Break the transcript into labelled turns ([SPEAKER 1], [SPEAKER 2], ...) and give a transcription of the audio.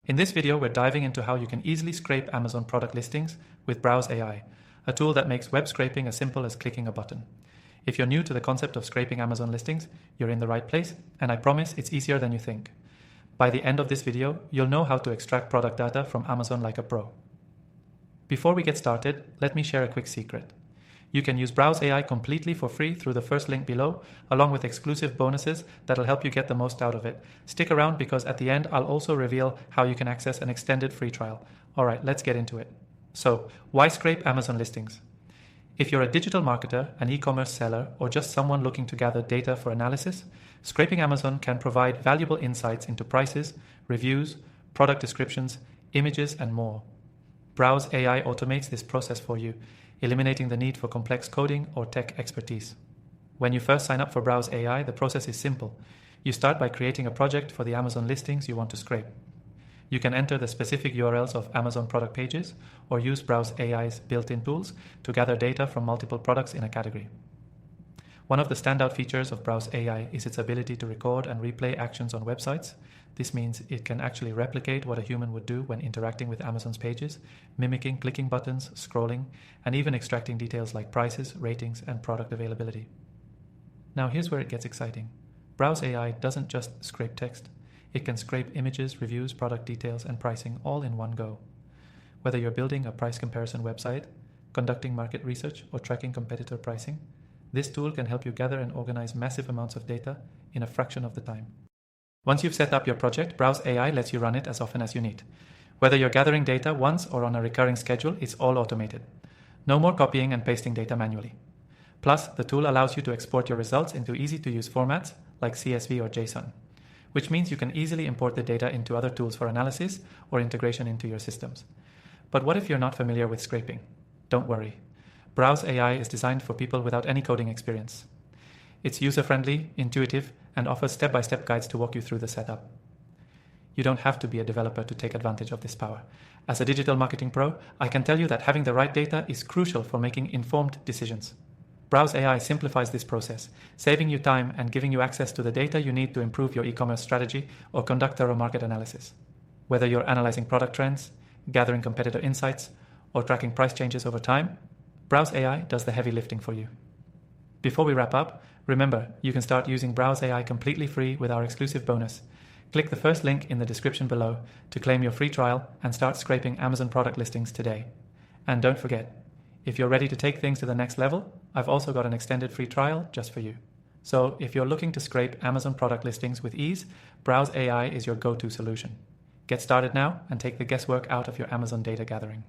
[SPEAKER 1] In this video, we're diving into how you can easily scrape Amazon product listings with Browse AI, a tool that makes web scraping as simple as clicking a button. If you're new to the concept of scraping Amazon listings, you're in the right place, and I promise it's easier than you think. By the end of this video, you'll know how to extract product data from Amazon like a pro. Before we get started, let me share a quick secret. You can use Browse AI completely for free through the first link below, along with exclusive bonuses that'll help you get the most out of it. Stick around because at the end, I'll also reveal how you can access an extended free trial. All right, let's get into it. So, why scrape Amazon listings? If you're a digital marketer, an e-commerce seller, or just someone looking to gather data for analysis, scraping Amazon can provide valuable insights into prices, reviews, product descriptions, images, and more. Browse AI automates this process for you, eliminating the need for complex coding or tech expertise. When you first sign up for Browse AI, the process is simple. You start by creating a project for the Amazon listings you want to scrape. You can enter the specific URLs of Amazon product pages or use Browse AI's built-in tools to gather data from multiple products in a category. One of the standout features of Browse AI is its ability to record and replay actions on websites. This means it can actually replicate what a human would do when interacting with Amazon's pages, mimicking clicking buttons, scrolling, and even extracting details like prices, ratings, and product availability. Now here's where it gets exciting. Browse AI doesn't just scrape text. It can scrape images, reviews, product details, and pricing all in one go. Whether you're building a price comparison website, conducting market research, or tracking competitor pricing, this tool can help you gather and organize massive amounts of data in a fraction of the time. Once you've set up your project, Browse AI lets you run it as often as you need. Whether you're gathering data once or on a recurring schedule, it's all automated. No more copying and pasting data manually. Plus, the tool allows you to export your results into easy-to-use formats like CSV or JSON, which means you can easily import the data into other tools for analysis or integration into your systems. But what if you're not familiar with scraping? Don't worry. Browse AI is designed for people without any coding experience. It's user-friendly, intuitive, and offers step-by-step guides to walk you through the setup. You don't have to be a developer to take advantage of this power. As a digital marketing pro, I can tell you that having the right data is crucial for making informed decisions. Browse AI simplifies this process, saving you time and giving you access to the data you need to improve your e-commerce strategy or conduct thorough market analysis. Whether you're analyzing product trends, gathering competitor insights, or tracking price changes over time, Browse AI does the heavy lifting for you. Before we wrap up, remember, you can start using Browse AI completely free with our exclusive bonus. Click the first link in the description below to claim your free trial and start scraping Amazon product listings today. And don't forget, if you're ready to take things to the next level, I've also got an extended free trial just for you. So if you're looking to scrape Amazon product listings with ease, Browse AI is your go-to solution. Get started now and take the guesswork out of your Amazon data gathering.